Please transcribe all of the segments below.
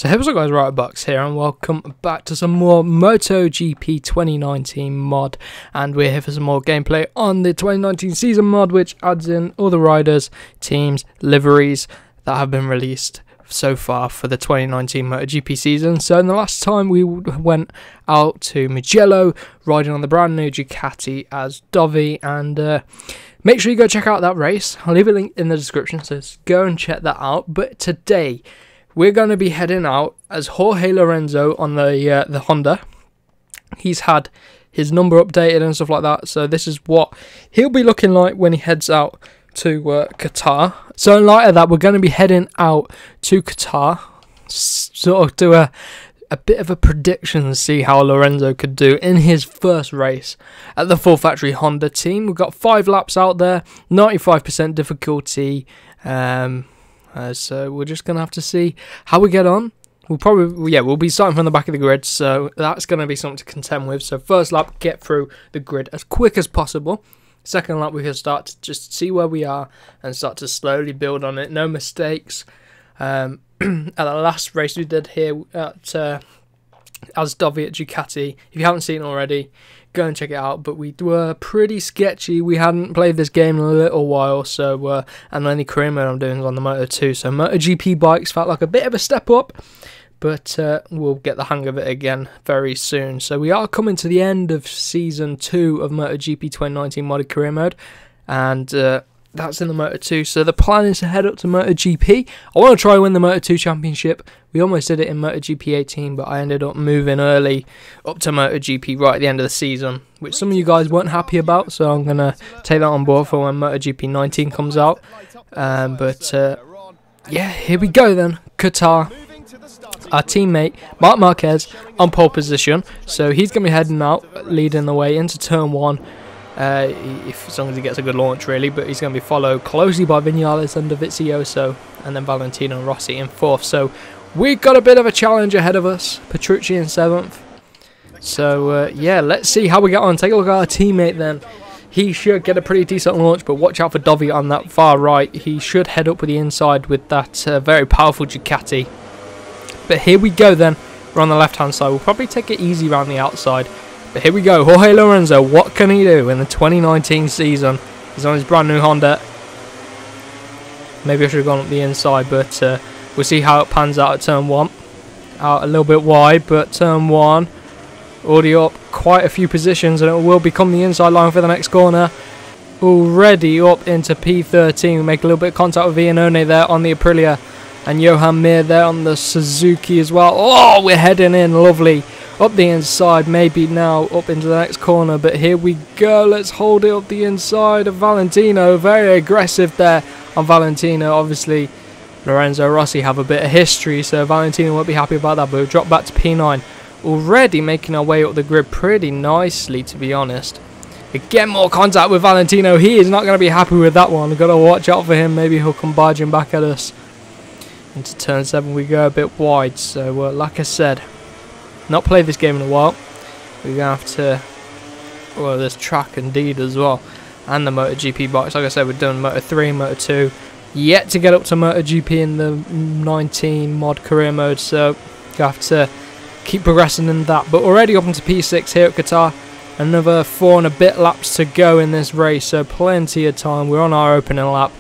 So hey what's up guys, Bucks here and welcome back to some more MotoGP 2019 mod, and we're here for some more gameplay on the 2019 season mod, which adds in all the riders, teams, liveries that have been released so far for the 2019 MotoGP season. So in the last time we went out to Mugello riding on the brand new Ducati as Dovi, and make sure you go check out that race. I'll leave a link in the description, so go and check that out. But today we're going to be heading out as Jorge Lorenzo on the Honda. He's had his number updated and stuff like that, so this is what he'll be looking like when he heads out to Qatar. So in light of that, we're going to be heading out to Qatar, sort of do a bit of a prediction and see how Lorenzo could do in his first race at the full factory Honda team. We've got 5 laps out there, 95% difficulty. So we're just going to have to see how we get on. We'll be starting from the back of the grid, so that's going to be something to contend with. So first lap, get through the grid as quick as possible. Second lap, we can start to just see where we are and start to slowly build on it. No mistakes. At the last race we did here at as Dovi at Ducati, if you haven't seen it already, go and check it out. But we were pretty sketchy. We hadn't played this game in a little while, so and the only career mode I'm doing is on the Moto2. So MotoGP bikes felt like a bit of a step up, but we'll get the hang of it again very soon. So we are coming to the end of Season 2 of MotoGP 2019 modded career mode, and that's in the Moto2. So the plan is to head up to MotoGP. I want to try win the Moto2 championship. We almost did it in MotoGP 18, but I ended up moving early up to MotoGP right at the end of the season, which some of you guys weren't happy about, so I'm going to take that on board for when MotoGP 19 comes out. Yeah, here we go then. Qatar. Our teammate Marc Marquez on pole position, so he's going to be heading out, leading the way into turn 1, as long as he gets a good launch really, but he's going to be followed closely by Vinales and Dovizioso, and then Valentino and Rossi in 4th. So we've got a bit of a challenge ahead of us. Petrucci in 7th. So yeah, let's see how we get on. Take a look at our teammate then. He should get a pretty decent launch, but watch out for Dovi on that far right. He should head up with the inside with that very powerful Ducati. But here we go then. We're on the left hand side. We'll probably take it easy around the outside. But here we go. Jorge Lorenzo, what can he do in the 2019 season? He's on his brand new Honda. Maybe I should have gone up the inside, but we'll see how it pans out at turn 1. Out a little bit wide, but turn 1 already up quite a few positions, and it will become the inside line for the next corner. Already up into P13. We make a little bit of contact with Vianone there on the Aprilia, and Johan Mir there on the Suzuki as well. Oh, we're heading in, lovely. Up the inside, maybe now up into the next corner, but here we go. Let's hold it up the inside of Valentino. Very aggressive there on Valentino. Obviously, Lorenzo Rossi have a bit of history, so Valentino won't be happy about that, but we'll drop back to P9. Already making our way up the grid pretty nicely, to be honest. Again, more contact with Valentino. He is not going to be happy with that one. We've got to watch out for him. Maybe he'll come barging back at us. Into turn 7 we go a bit wide, so like I said, not played this game in a while. We're going to have to, well, there's track indeed as well, and the MotoGP bikes. Like I said, we're doing Moto3, Moto2, yet to get up to MotoGP in the 19 mod career mode, so you have to keep progressing in that. But already up into P6 here at Qatar. Another 4 and a bit laps to go in this race, so plenty of time. We're on our opening lap,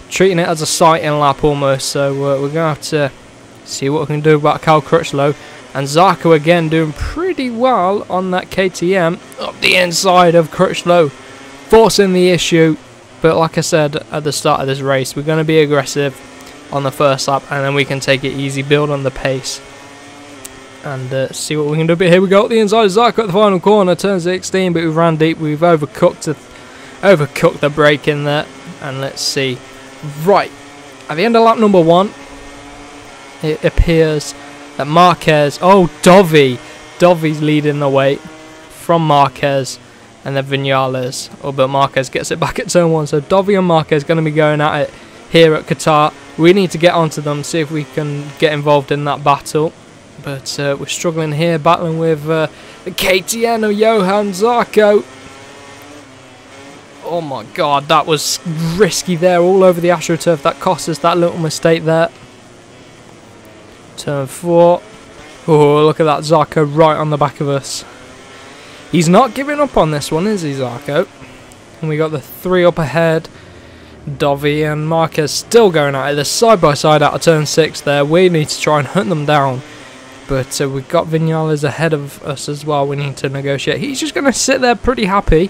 treating it as a sighting lap almost, so we're going to have to see what we can do about Cal Crutchlow. And Zarco again doing pretty well on that KTM up the inside of Crutchlow, forcing the issue. But like I said at the start of this race, we're going to be aggressive on the first lap, and then we can take it easy, build on the pace, and see what we can do. But here we go, up the inside of Zarco at the final corner, turn 16, but we've ran deep. We've overcooked the brake in there, and let's see. Right, at the end of lap number 1, it appears that Marquez, Dovi's leading the way from Marquez, and then Vinales. But Marquez gets it back at turn 1, so Dovi and Marquez going to be going at it here at Qatar. We need to get onto them, see if we can get involved in that battle. But we're struggling here, battling with the KTM of Johan Zarco. Oh my god, that was risky there, all over the AstroTurf. That cost us that little mistake there. Turn 4. Oh, look at that, Zarco right on the back of us. He's not giving up on this one, is he, Zarco? And we got the 3 up ahead. Dovi and Marquez still going at it. They're side by side out of turn 6 there. We need to try and hunt them down. But we've got Vinales ahead of us as well. We need to negotiate. He's just going to sit there pretty happy,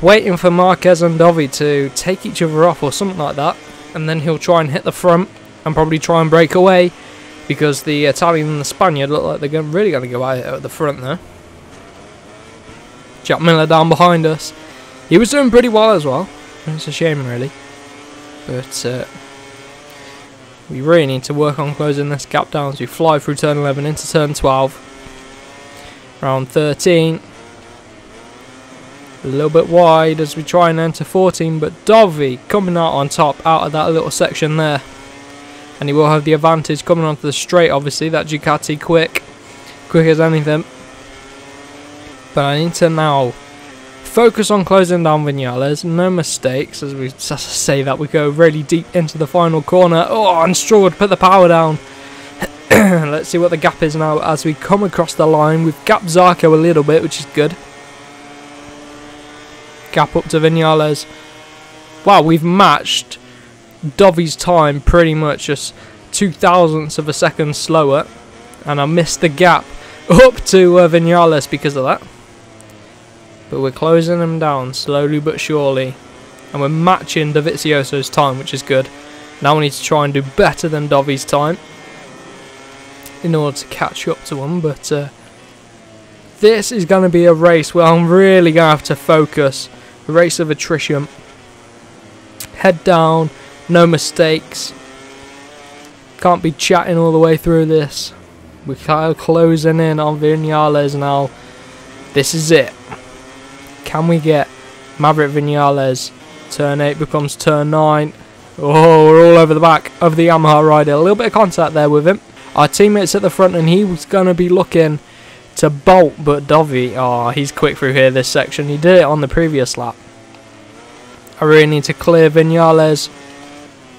waiting for Marquez and Dovi to take each other off or something like that. And then he'll try and hit the front and probably try and break away, because the Italian and the Spaniard look like they're really going to go at the front there. Jack Miller down behind us. He was doing pretty well as well. It's a shame, really. But we really need to work on closing this gap down as we fly through turn 11 into turn 12. Round 13. A little bit wide as we try and enter 14, but Dovi coming out on top out of that little section there. And he will have the advantage coming onto the straight, obviously. That DUCATI quick as anything. But I need to now focus on closing down Vinales. No mistakes as we say that. We go really deep into the final corner. Oh, and struggled to put the power down. Let's see what the gap is now as we come across the line. We've gapped Zarco a little bit, which is good. Gap up to Vinales. Wow, we've matched Dovi's time pretty much just 0.02 of a second slower. And I missed the gap up to Vinales because of that. But we're closing them down slowly but surely. And we're matching Dovizioso's time, which is good. Now we need to try and do better than Dovi's time in order to catch up to him. But this is going to be a race where I'm really going to have to focus. A race of attrition. Head down, no mistakes. Can't be chatting all the way through this. We're kind of closing in on Vinales now. This is it. Can we get Maverick Vinales? Turn 8 becomes turn 9. Oh, we're all over the back of the Yamaha rider. A little bit of contact there with him. Our teammate's at the front and he was going to be looking to bolt, but Dovi, oh, he's quick through here this section. He did it on the previous lap. I really need to clear Vinales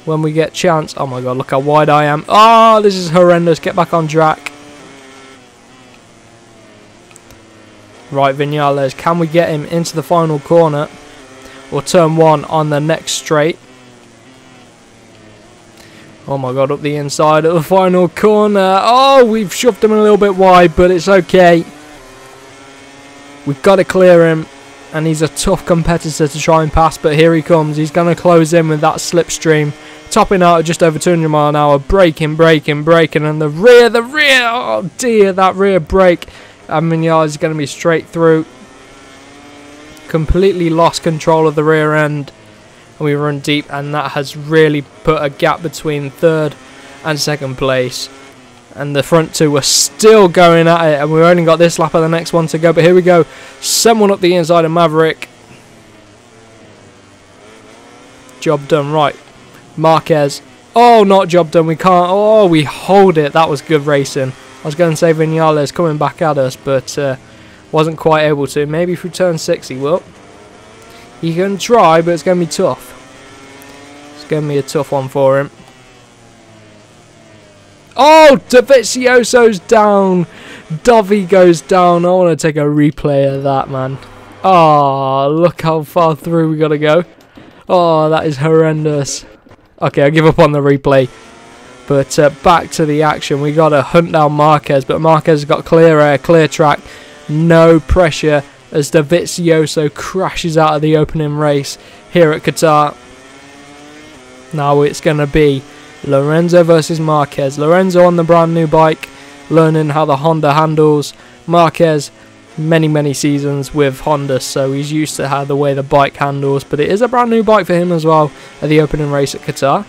when we get chance. Oh my god, look how wide I am. Oh, this is horrendous. Get back on track. Right, Vinales, can we get him into the final corner or turn 1 on the next straight? Oh my god, up the inside of the final corner. Oh, we've shoved him a little bit wide, but it's okay. We've got to clear him, and he's a tough competitor to try and pass, but here he comes. He's going to close in with that slipstream, topping out at just over 200 miles an hour, braking, and the rear, oh dear, that rear brake. Vinales is going to be straight through. Completely lost control of the rear end. And we run deep, and that has really put a gap between third and second place. And the front two were still going at it, and we've only got this lap of the next one to go. But here we go. Someone up the inside of Maverick. Job done. Right. Marquez. Oh, not job done. We can't. Oh, we hold it. That was good racing. I was going to say Vinales coming back at us, but wasn't quite able to. Maybe through turn 6 he will. He can try, but it's going to be tough. It's going to be a tough one for him. Oh, Dovizioso's down. Dovi goes down. I want to take a replay of that, man. Oh, look how far through we got to go. Oh, that is horrendous. Okay, I'll give up on the replay. But back to the action. We got to hunt down Marquez, but Marquez has got clear air, clear track, no pressure as Dovizioso crashes out of the opening race here at Qatar. Now it's going to be Lorenzo versus Marquez. Lorenzo on the brand new bike, learning how the Honda handles. Marquez, many seasons with Honda, so he's used to how the way the bike handles, but it is a brand new bike for him as well at the opening race at Qatar.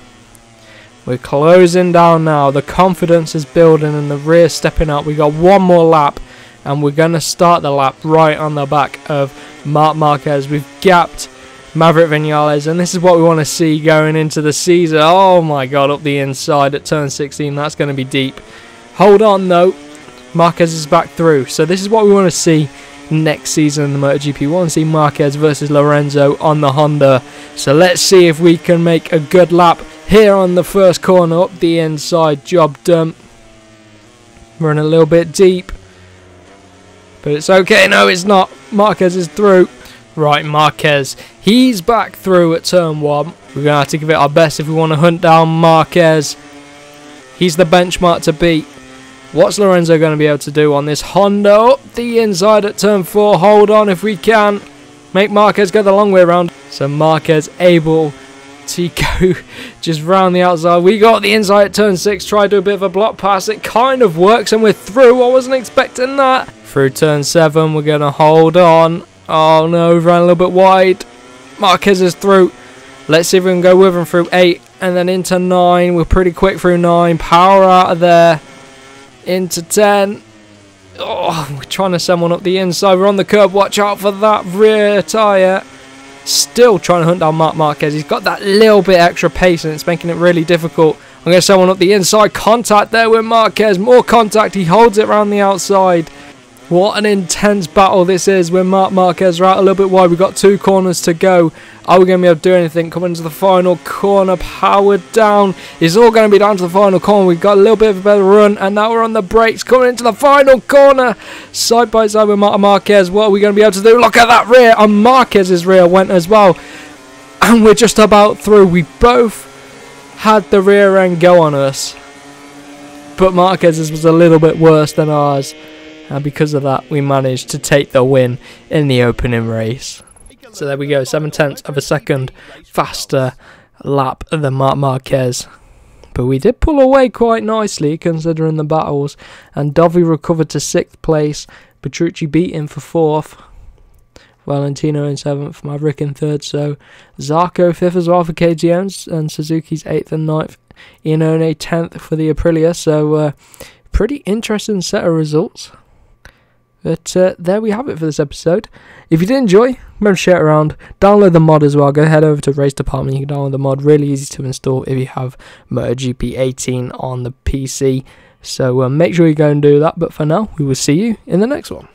We're closing down now. The confidence is building and the rear stepping up. We got one more lap and we're going to start the lap right on the back of Marc Marquez. We've gapped Maverick Vinales, and this is what we want to see going into the season. Oh my god, up the inside at turn 16. That's going to be deep. Hold on though. Marquez is back through. So this is what we want to see next season in the MotoGP. We want to see Marquez versus Lorenzo on the Honda. So let's see if we can make a good lap here on the first corner, up the inside. Job done. We're in a little bit deep. But it's okay. No, it's not. Marquez is through. Right, Marquez. He's back through at turn 1. We're going to have to give it our best if we want to hunt down Marquez. He's the benchmark to beat. What's Lorenzo going to be able to do on this Honda? Up the inside at turn 4. Hold on if we can. Make Marquez go the long way around. So Marquez able to go just round the outside. We got the inside at turn 6. Try to do a bit of a block pass. It kind of works and we're through. I wasn't expecting that. Through turn 7. We're going to hold on. Oh no, we've ran a little bit wide. Marquez is through. Let's see if we can go with him through 8 and then into 9. We're pretty quick through 9. Power out of there. Into 10. Oh, we're trying to send one up the inside. We're on the curb. Watch out for that rear tyre. Still trying to hunt down Marc Marquez. He's got that little bit extra pace and it's making it really difficult. I'm going to send one up the inside. Contact there with Marquez. More contact. He holds it around the outside. What an intense battle this is with Marc Marquez. We're out a little bit wide. We've got 2 corners to go. Are we going to be able to do anything? Coming into the final corner. Powered down. It's all going to be down to the final corner. We've got a little bit of a better run. And now we're on the brakes. Coming into the final corner. Side by side with Marc Marquez. What are we going to be able to do? Look at that rear. And Marquez's rear went as well. And we're just about through. We both had the rear end go on us. But Marquez's was a little bit worse than ours. And because of that, we managed to take the win in the opening race. So there we go, 7/10 of a second faster lap than Marc Marquez. But we did pull away quite nicely considering the battles. And Dovi recovered to 6th place. Petrucci beat him for 4th. Valentino in 7th, Maverick in 3rd. So Zarco 5th as well for KTMs. And Suzuki's 8th and 9th. Iannone 10th for the Aprilia. So pretty interesting set of results. But there we have it for this episode. If you did enjoy, remember to share it around. Download the mod as well. Go head over to Race Department. You can download the mod. Really easy to install if you have MotoGP 18 on the PC. So make sure you go and do that. But for now, we will see you in the next one.